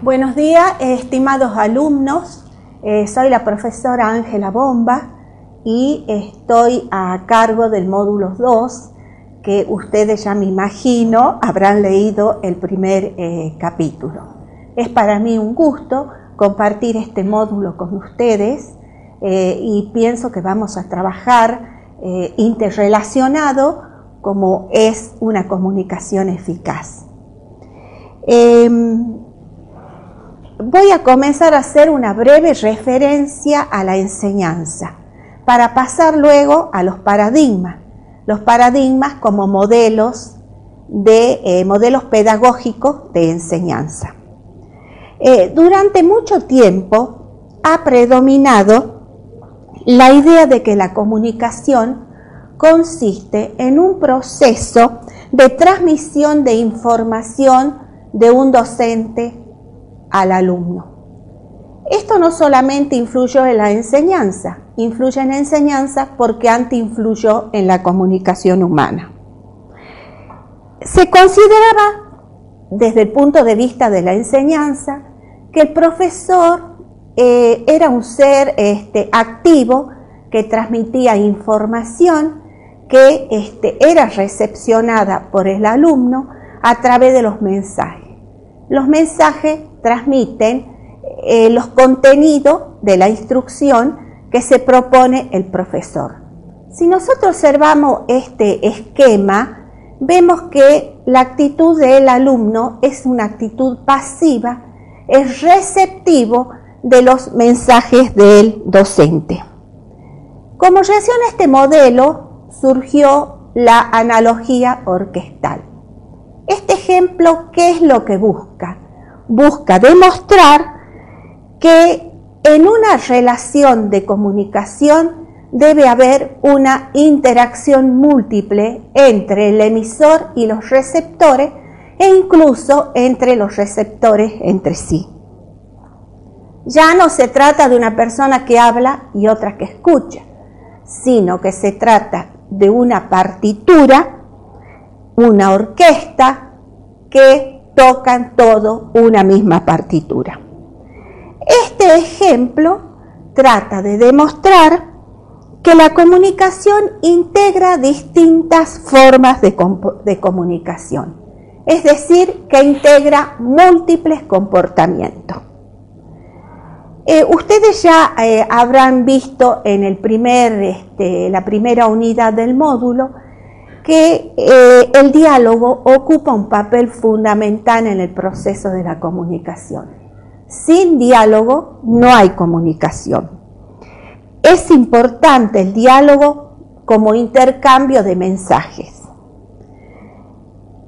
Buenos días, estimados alumnos. Soy la profesora Ángela Bomba y estoy a cargo del módulo 2, que ustedes ya me imagino habrán leído el primer capítulo. Es para mí un gusto compartir este módulo con ustedes y pienso que vamos a trabajar interrelacionado como es una comunicación eficaz. Voy a comenzar a hacer una breve referencia a la enseñanza para pasar luego a los paradigmas como modelos pedagógicos de enseñanza. Durante mucho tiempo ha predominado la idea de que la comunicación consiste en un proceso de transmisión de información de un docente al alumno. Esto no solamente influyó en la enseñanza, influye en la enseñanza porque antes influyó en la comunicación humana. Se consideraba, desde el punto de vista de la enseñanza, que el profesor era un ser activo que transmitía información que era recepcionada por el alumno a través de los mensajes. Los mensajes transmiten los contenidos de la instrucción que se propone el profesor. Si nosotros observamos este esquema, vemos que la actitud del alumno es una actitud pasiva, es receptivo de los mensajes del docente. Como reacción a este modelo surgió la analogía orquestal. Este ejemplo, ¿qué es lo que busca? Busca demostrar que en una relación de comunicación debe haber una interacción múltiple entre el emisor y los receptores e incluso entre los receptores entre sí. Ya no se trata de una persona que habla y otra que escucha, sino que se trata de una partitura, una orquesta que tocan todo una misma partitura. Este ejemplo trata de demostrar que la comunicación integra distintas formas de comunicación, es decir, que integra múltiples comportamientos. Ustedes ya habrán visto en la primera unidad del módulo que el diálogo ocupa un papel fundamental en el proceso de la comunicación. Sin diálogo no hay comunicación. Es importante el diálogo como intercambio de mensajes.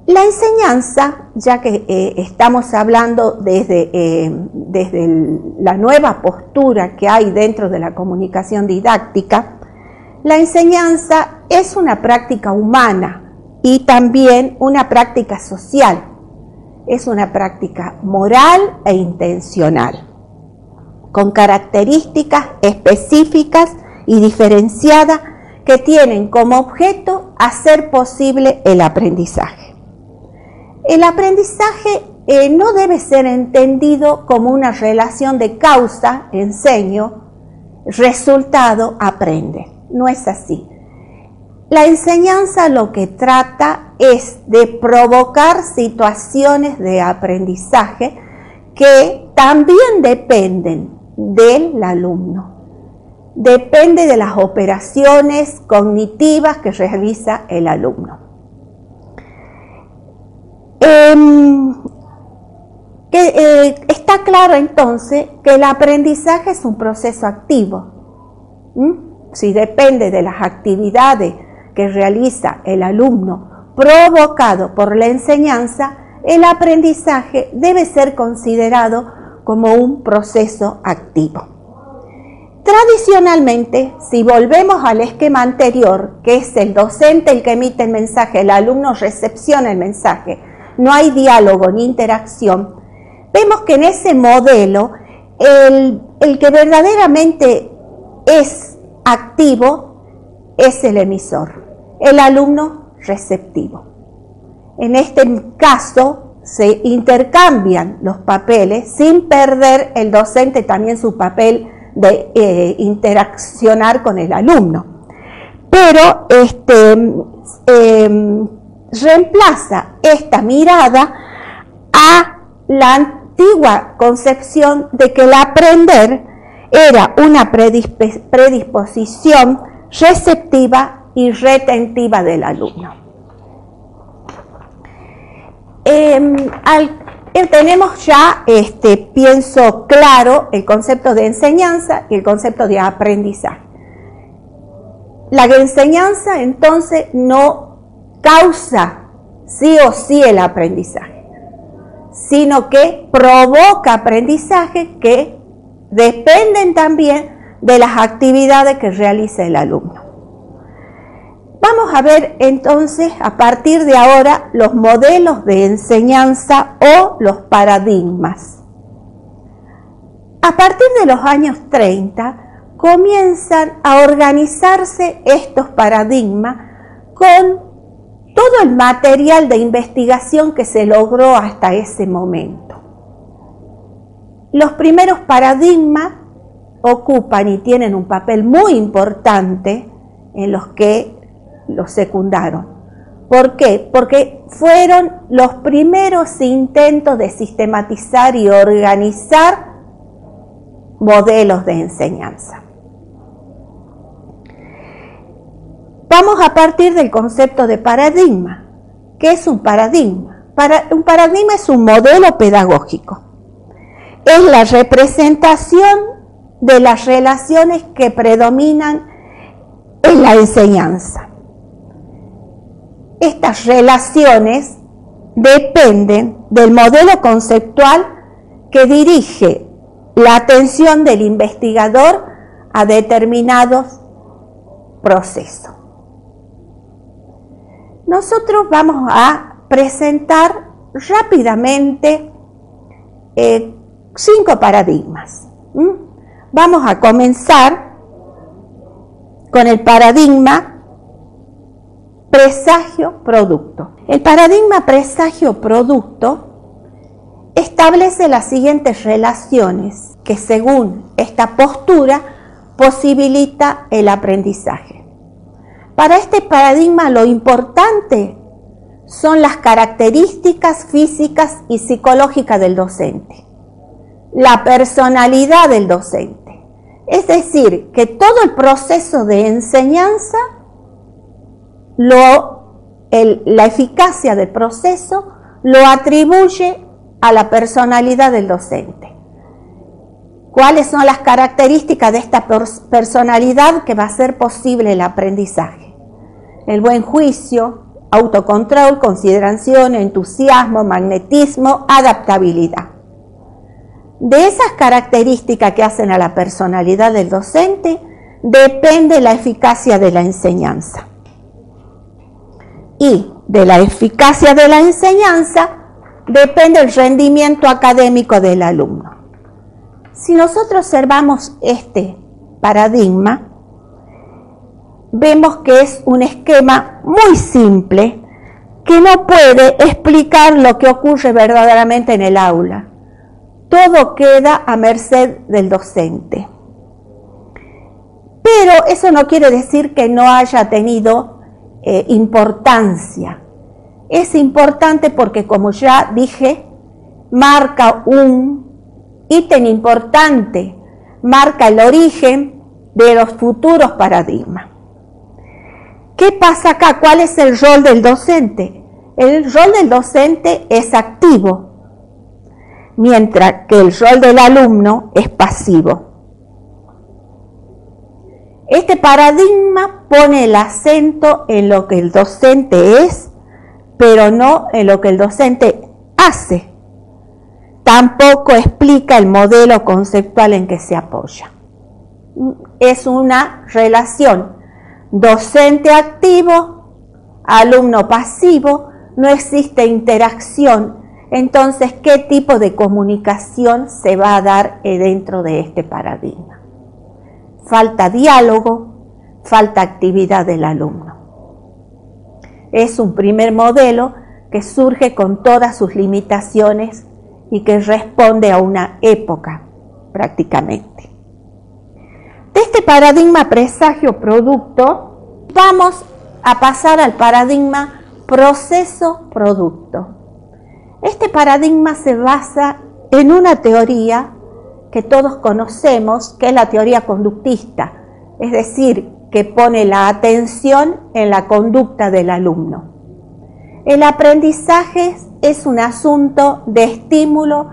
La enseñanza, ya que estamos hablando desde la nueva postura que hay dentro de la comunicación didáctica, la enseñanza es una práctica humana y también una práctica social. Es una práctica moral e intencional, con características específicas y diferenciadas que tienen como objeto hacer posible el aprendizaje. El aprendizaje no debe ser entendido como una relación de causa, enseño, resultado, aprende. No es así. La enseñanza lo que trata es de provocar situaciones de aprendizaje que también dependen del alumno. Depende de las operaciones cognitivas que realiza el alumno. Está claro entonces que el aprendizaje es un proceso activo. Si depende de las actividades que realiza el alumno provocado por la enseñanza, el aprendizaje debe ser considerado como un proceso activo. Tradicionalmente, si volvemos al esquema anterior, que es el docente el que emite el mensaje, el alumno recepciona el mensaje, no hay diálogo ni interacción, vemos que en ese modelo el que verdaderamente es activo es el emisor, el alumno receptivo. En este caso se intercambian los papeles sin perder el docente también su papel de interaccionar con el alumno. Pero reemplaza esta mirada a la antigua concepción de que el aprender era una predisposición receptiva y retentiva del alumno. Tenemos ya, pienso claro, el concepto de enseñanza y el concepto de aprendizaje. La enseñanza entonces no causa sí o sí el aprendizaje, sino que provoca aprendizaje que dependen también de las actividades que realiza el alumno. Vamos a ver entonces a partir de ahora los modelos de enseñanza o los paradigmas. A partir de los años 30 comienzan a organizarse estos paradigmas con todo el material de investigación que se logró hasta ese momento. Los primeros paradigmas ocupan y tienen un papel muy importante en los que los secundaron. ¿Por qué? Porque fueron los primeros intentos de sistematizar y organizar modelos de enseñanza. Vamos a partir del concepto de paradigma. ¿Qué es un paradigma? Un paradigma es un modelo pedagógico. Es la representación de las relaciones que predominan en la enseñanza. Estas relaciones dependen del modelo conceptual que dirige la atención del investigador a determinados procesos. Nosotros vamos a presentar rápidamente 5 paradigmas. Vamos a comenzar con el paradigma presagio-producto. El paradigma presagio-producto establece las siguientes relaciones que, según esta postura, posibilita el aprendizaje. Para este paradigma lo importante son las características físicas y psicológicas del docente, la personalidad del docente. Es decir, que todo el proceso de enseñanza, la eficacia del proceso lo atribuye a la personalidad del docente. ¿Cuáles son las características de esta personalidad que va a hacer posible el aprendizaje? El buen juicio, autocontrol, consideración, entusiasmo, magnetismo, adaptabilidad. De esas características que hacen a la personalidad del docente depende la eficacia de la enseñanza. Y de la eficacia de la enseñanza depende el rendimiento académico del alumno. Si nosotros observamos este paradigma, vemos que es un esquema muy simple que no puede explicar lo que ocurre verdaderamente en el aula. Todo queda a merced del docente. Pero eso no quiere decir que no haya tenido importancia. Es importante porque, como ya dije, marca un ítem importante, marca el origen de los futuros paradigmas. ¿Qué pasa acá? ¿Cuál es el rol del docente? El rol del docente es activo, mientras que el rol del alumno es pasivo. Este paradigma pone el acento en lo que el docente es, pero no en lo que el docente hace. Tampoco explica el modelo conceptual en que se apoya. Es una relación docente activo, alumno pasivo, no existe interacción. Entonces, ¿qué tipo de comunicación se va a dar dentro de este paradigma? Falta diálogo, falta actividad del alumno. Es un primer modelo que surge con todas sus limitaciones y que responde a una época prácticamente. De este paradigma presagio-producto vamos a pasar al paradigma proceso-producto. Este paradigma se basa en una teoría que todos conocemos, que es la teoría conductista, es decir, que pone la atención en la conducta del alumno. El aprendizaje es un asunto de estímulo,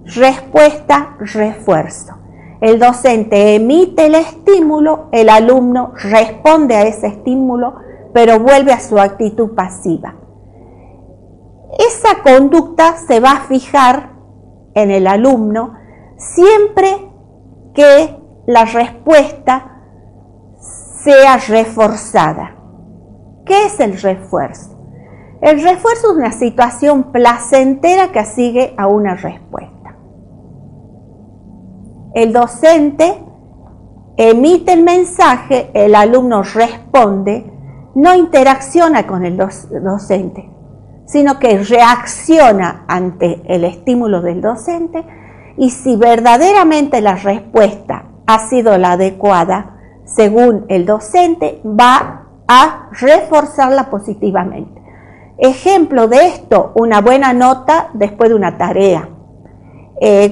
respuesta, refuerzo. El docente emite el estímulo, el alumno responde a ese estímulo, pero vuelve a su actitud pasiva. Esa conducta se va a fijar en el alumno siempre que la respuesta sea reforzada. ¿Qué es el refuerzo? El refuerzo es una situación placentera que sigue a una respuesta. El docente emite el mensaje, el alumno responde, no interacciona con el docente, sino que reacciona ante el estímulo del docente, y si verdaderamente la respuesta ha sido la adecuada, según el docente, va a reforzarla positivamente. Ejemplo de esto, una buena nota después de una tarea.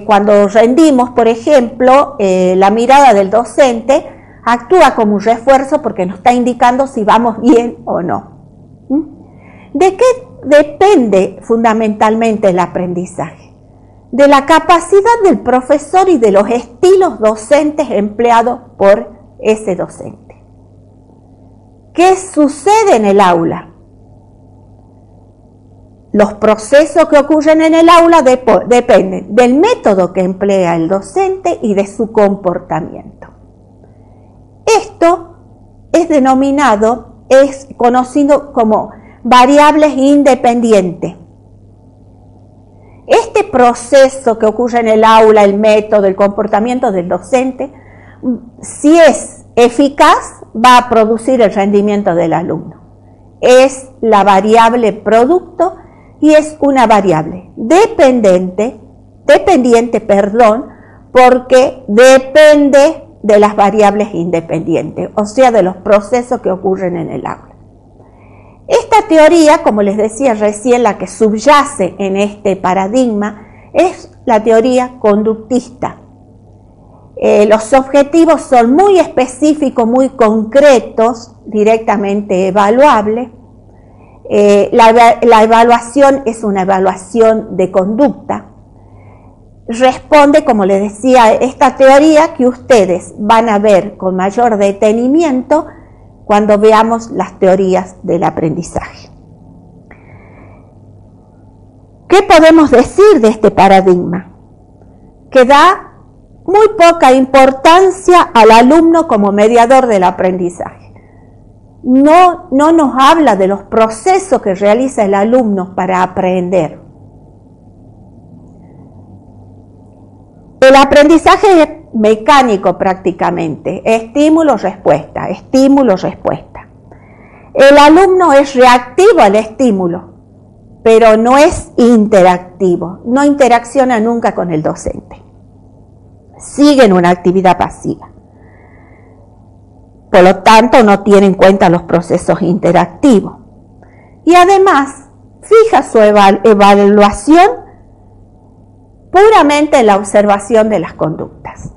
Cuando rendimos, por ejemplo, la mirada del docente actúa como un refuerzo porque nos está indicando si vamos bien o no. ¿De qué depende fundamentalmente el aprendizaje? De la capacidad del profesor y de los estilos docentes empleados por ese docente. ¿Qué sucede en el aula? Los procesos que ocurren en el aula dependen del método que emplea el docente y de su comportamiento. Esto es conocido como variables independientes. Este proceso que ocurre en el aula, el método, el comportamiento del docente, si es eficaz, va a producir el rendimiento del alumno. Es la variable producto y es una variable dependiente, porque depende de las variables independientes, o sea, de los procesos que ocurren en el aula. Esta teoría, como les decía recién, la que subyace en este paradigma, es la teoría conductista. Los objetivos son muy específicos, muy concretos, directamente evaluables. La evaluación es una evaluación de conducta. Responde, como les decía, esta teoría que ustedes van a ver con mayor detenimiento cuando veamos las teorías del aprendizaje. ¿Qué podemos decir de este paradigma? Que da muy poca importancia al alumno como mediador del aprendizaje. No nos habla de los procesos que realiza el alumno para aprender. El aprendizaje es mecánico prácticamente, estímulo-respuesta, estímulo-respuesta. El alumno es reactivo al estímulo, pero no es interactivo, no interacciona nunca con el docente. Sigue en una actividad pasiva. Por lo tanto, no tiene en cuenta los procesos interactivos. Y además, fija su evaluación puramente en la observación de las conductas.